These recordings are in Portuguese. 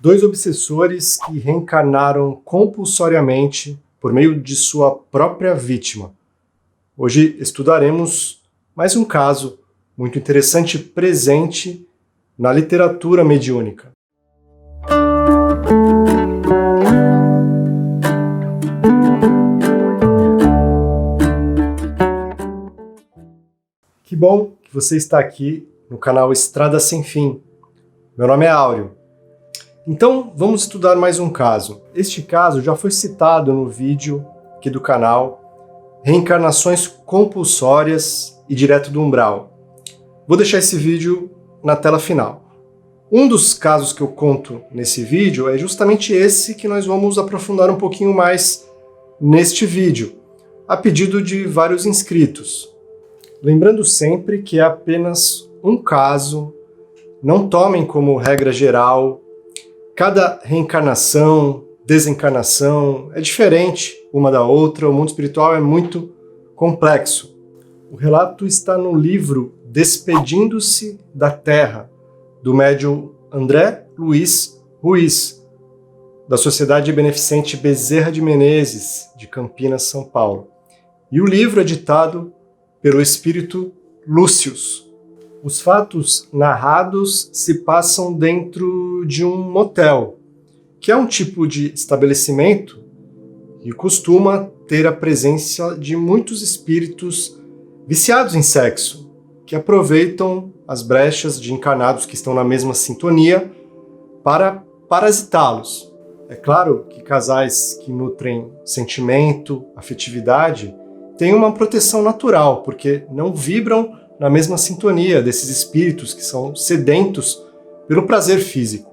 Dois obsessores que reencarnaram compulsoriamente por meio de sua própria vítima. Hoje estudaremos mais um caso muito interessante presente na literatura mediúnica. Que bom que você está aqui no canal Estrada Sem Fim. Meu nome é Áureo. Então, vamos estudar mais um caso. Este caso já foi citado no vídeo aqui do canal, Reencarnações Compulsórias e Direto do Umbral. Vou deixar esse vídeo na tela final. Um dos casos que eu conto nesse vídeo é justamente esse que nós vamos aprofundar um pouquinho mais neste vídeo, a pedido de vários inscritos. Lembrando sempre que é apenas um caso, não tomem como regra geral. Cada reencarnação, desencarnação é diferente uma da outra, o mundo espiritual é muito complexo. O relato está no livro Despedindo-se da Terra, do médium André Luiz Ruiz, da Sociedade Beneficente Bezerra de Menezes, de Campinas, São Paulo. E o livro é ditado pelo espírito Lúcius. Os fatos narrados se passam dentro de um motel, que é um tipo de estabelecimento que costuma ter a presença de muitos espíritos viciados em sexo, que aproveitam as brechas de encarnados que estão na mesma sintonia para parasitá-los. É claro que casais que nutrem sentimento, afetividade, têm uma proteção natural, porque não vibram na mesma sintonia desses espíritos que são sedentos pelo prazer físico.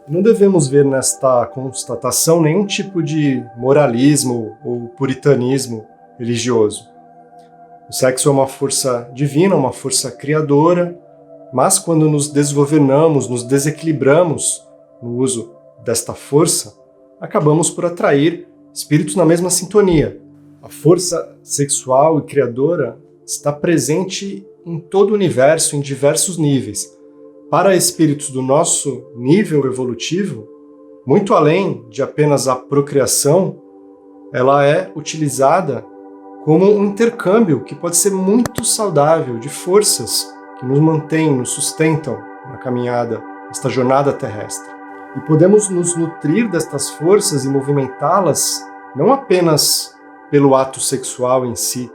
Não devemos ver nesta constatação nenhum tipo de moralismo ou puritanismo religioso. O sexo é uma força divina, uma força criadora, mas quando nos desgovernamos, nos desequilibramos no uso desta força, acabamos por atrair espíritos na mesma sintonia. A força sexual e criadora está presente em todo o universo, em diversos níveis. Para espíritos do nosso nível evolutivo, muito além de apenas a procriação, ela é utilizada como um intercâmbio que pode ser muito saudável de forças que nos mantêm, nos sustentam na caminhada, esta jornada terrestre. E podemos nos nutrir destas forças e movimentá-las não apenas pelo ato sexual em si,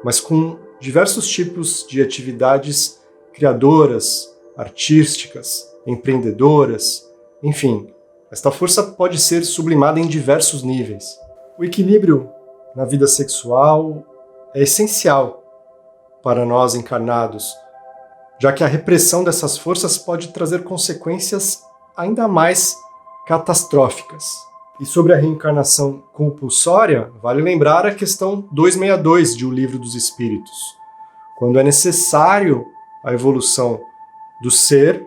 mas com diversos tipos de atividades criadoras, artísticas, empreendedoras, enfim, esta força pode ser sublimada em diversos níveis. O equilíbrio na vida sexual é essencial para nós encarnados, já que a repressão dessas forças pode trazer consequências ainda mais catastróficas. E sobre a reencarnação compulsória, vale lembrar a questão 262 de O Livro dos Espíritos. Quando é necessário a evolução do ser,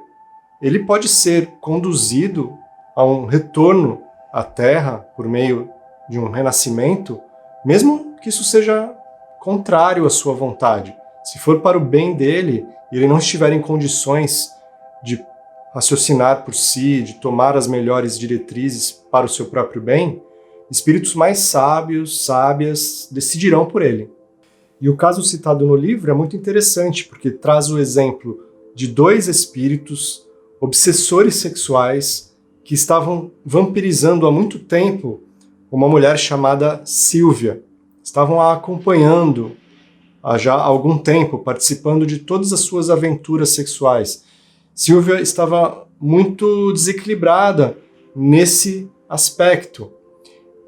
ele pode ser conduzido a um retorno à Terra por meio de um renascimento, mesmo que isso seja contrário à sua vontade. Se for para o bem dele e ele não estiver em condições de raciocinar por si, de tomar as melhores diretrizes para o seu próprio bem, espíritos mais sábios, sábias, decidirão por ele. E o caso citado no livro é muito interessante, porque traz o exemplo de dois espíritos obsessores sexuais que estavam vampirizando há muito tempo uma mulher chamada Sílvia. Estavam a acompanhando há já algum tempo, participando de todas as suas aventuras sexuais. Sílvia estava muito desequilibrada nesse aspecto.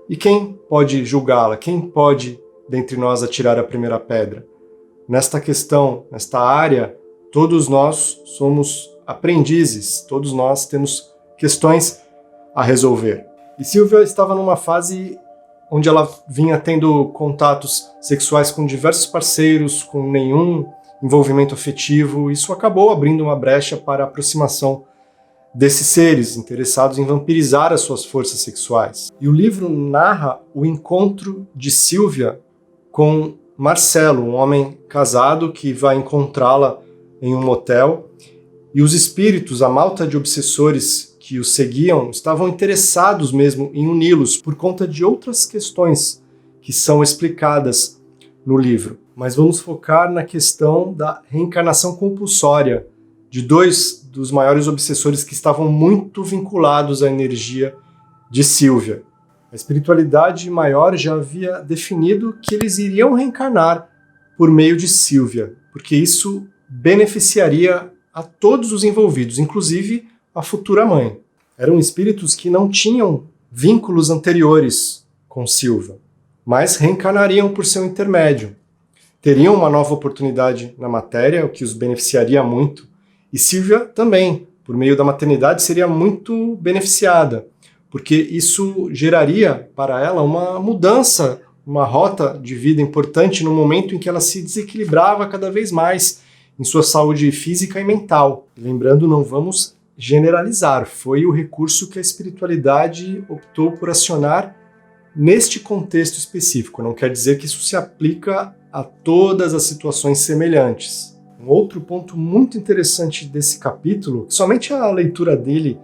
E quem pode julgá-la? Quem pode, dentre nós, atirar a primeira pedra? Nesta questão, nesta área, todos nós somos aprendizes, todos nós temos questões a resolver. E Sílvia estava numa fase onde ela vinha tendo contatos sexuais com diversos parceiros, com nenhum envolvimento afetivo. Isso acabou abrindo uma brecha para a aproximação desses seres interessados em vampirizar as suas forças sexuais. E o livro narra o encontro de Sílvia com Marcelo, um homem casado que vai encontrá-la em um motel, e os espíritos, a malta de obsessores que os seguiam estavam interessados mesmo em uni-los por conta de outras questões que são explicadas no livro. Mas vamos focar na questão da reencarnação compulsória de dois dos maiores obsessores que estavam muito vinculados à energia de Sylvia. A espiritualidade maior já havia definido que eles iriam reencarnar por meio de Sylvia, porque isso beneficiaria a todos os envolvidos, inclusive a futura mãe. Eram espíritos que não tinham vínculos anteriores com Sylvia, mas reencarnariam por seu intermédio. Teriam uma nova oportunidade na matéria, o que os beneficiaria muito, e Sylvia também, por meio da maternidade, seria muito beneficiada, porque isso geraria para ela uma mudança, uma rota de vida importante no momento em que ela se desequilibrava cada vez mais em sua saúde física e mental. Lembrando, não vamos generalizar, foi o recurso que a espiritualidade optou por acionar neste contexto específico. Não quer dizer que isso se aplica a todas as situações semelhantes. Um outro ponto muito interessante desse capítulo, somente a leitura dele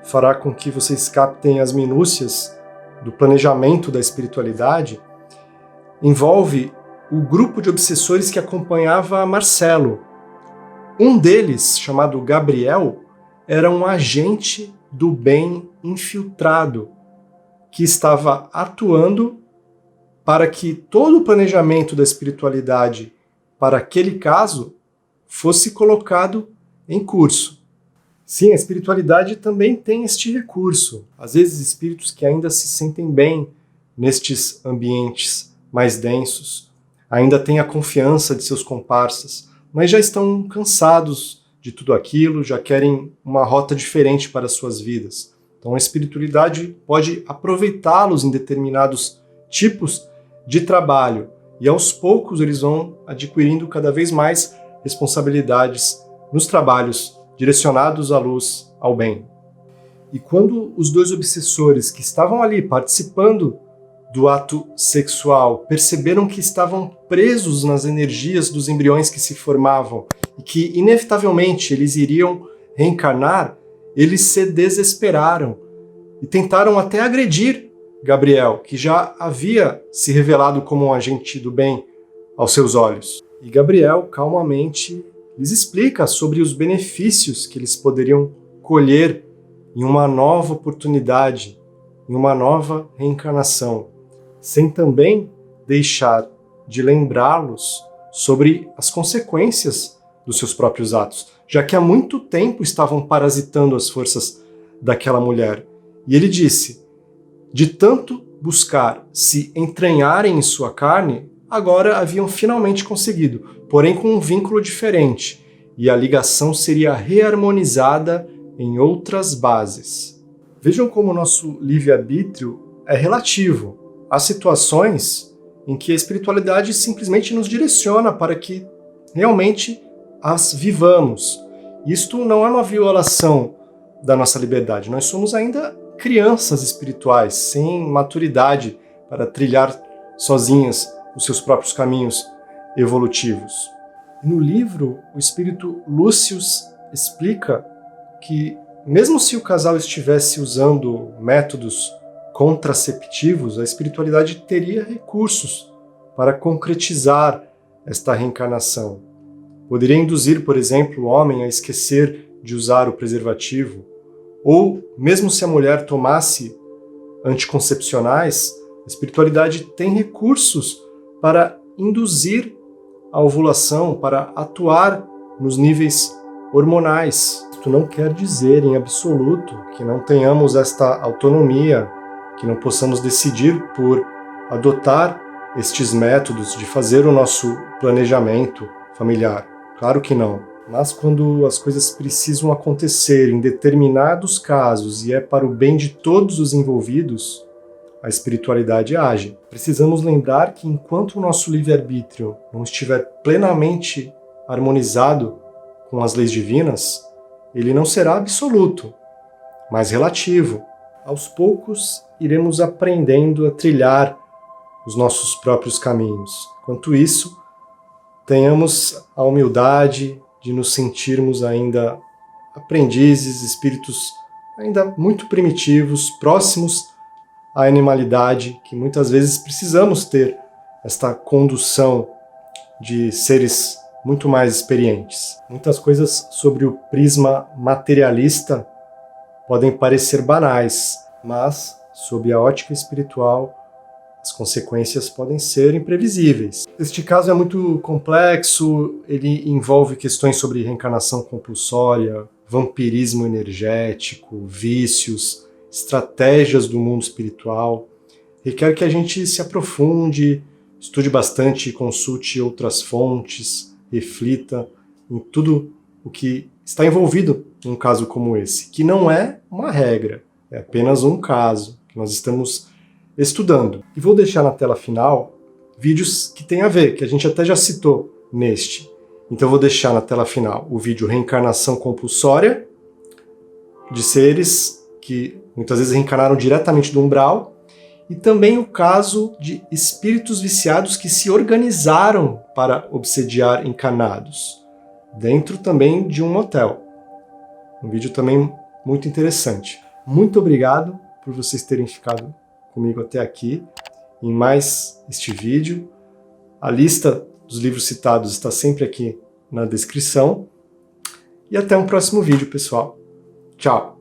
fará com que vocês captem as minúcias do planejamento da espiritualidade, envolve o grupo de obsessores que acompanhava Marcelo. Um deles, chamado Gabriel, era um agente do bem infiltrado, que estava atuando para que todo o planejamento da espiritualidade para aquele caso fosse colocado em curso. Sim, a espiritualidade também tem este recurso. Às vezes, espíritos que ainda se sentem bem nestes ambientes mais densos, ainda têm a confiança de seus comparsas, mas já estão cansados de tudo aquilo, já querem uma rota diferente para as suas vidas. Então, a espiritualidade pode aproveitá-los em determinados tipos de trabalho, e aos poucos eles vão adquirindo cada vez mais responsabilidades nos trabalhos direcionados à luz, ao bem. E quando os dois obsessores que estavam ali participando do ato sexual perceberam que estavam presos nas energias dos embriões que se formavam e que inevitavelmente eles iriam reencarnar, eles se desesperaram e tentaram até agredir Gabriel, que já havia se revelado como um agente do bem aos seus olhos. E Gabriel calmamente lhes explica sobre os benefícios que eles poderiam colher em uma nova oportunidade, em uma nova reencarnação, sem também deixar de lembrá-los sobre as consequências dos seus próprios atos, já que há muito tempo estavam parasitando as forças daquela mulher. E ele disse: de tanto buscar se entranharem em sua carne, agora haviam finalmente conseguido, porém com um vínculo diferente, e a ligação seria reharmonizada em outras bases. Vejam como o nosso livre-arbítrio é relativo. Há situações em que a espiritualidade simplesmente nos direciona para que realmente as vivamos. Isto não é uma violação da nossa liberdade. Nós somos ainda crianças espirituais, sem maturidade para trilhar sozinhas os seus próprios caminhos evolutivos. No livro, o espírito Lúcius explica que, mesmo se o casal estivesse usando métodos contraceptivos, a espiritualidade teria recursos para concretizar esta reencarnação. Poderia induzir, por exemplo, o homem a esquecer de usar o preservativo, ou, mesmo se a mulher tomasse anticoncepcionais, a espiritualidade tem recursos para induzir a ovulação, para atuar nos níveis hormonais. Isto não quer dizer, em absoluto, que não tenhamos esta autonomia, que não possamos decidir por adotar estes métodos de fazer o nosso planejamento familiar. Claro que não. Mas quando as coisas precisam acontecer em determinados casos e é para o bem de todos os envolvidos, a espiritualidade age. Precisamos lembrar que enquanto o nosso livre-arbítrio não estiver plenamente harmonizado com as leis divinas, ele não será absoluto, mas relativo. Aos poucos, iremos aprendendo a trilhar os nossos próprios caminhos. Enquanto isso, tenhamos a humildade de nos sentirmos ainda aprendizes, espíritos ainda muito primitivos, próximos à animalidade, que muitas vezes precisamos ter esta condução de seres muito mais experientes. Muitas coisas sobre o prisma materialista podem parecer banais, mas, sob a ótica espiritual, as consequências podem ser imprevisíveis. Este caso é muito complexo, ele envolve questões sobre reencarnação compulsória, vampirismo energético, vícios, estratégias do mundo espiritual. Requer que a gente se aprofunde, estude bastante, consulte outras fontes, reflita em tudo o que está envolvido num caso como esse, que não é uma regra, é apenas um caso que nós estamos estudando. E vou deixar na tela final vídeos que têm a ver, que a gente até já citou neste. Então eu vou deixar na tela final o vídeo Reencarnação Compulsória, de seres que muitas vezes reencarnaram diretamente do umbral, e também o caso de espíritos viciados que se organizaram para obsediar encarnados, dentro também de um motel. Um vídeo também muito interessante. Muito obrigado por vocês terem ficado comigo até aqui em mais este vídeo. A lista dos livros citados está sempre aqui na descrição. E até um próximo vídeo, pessoal. Tchau!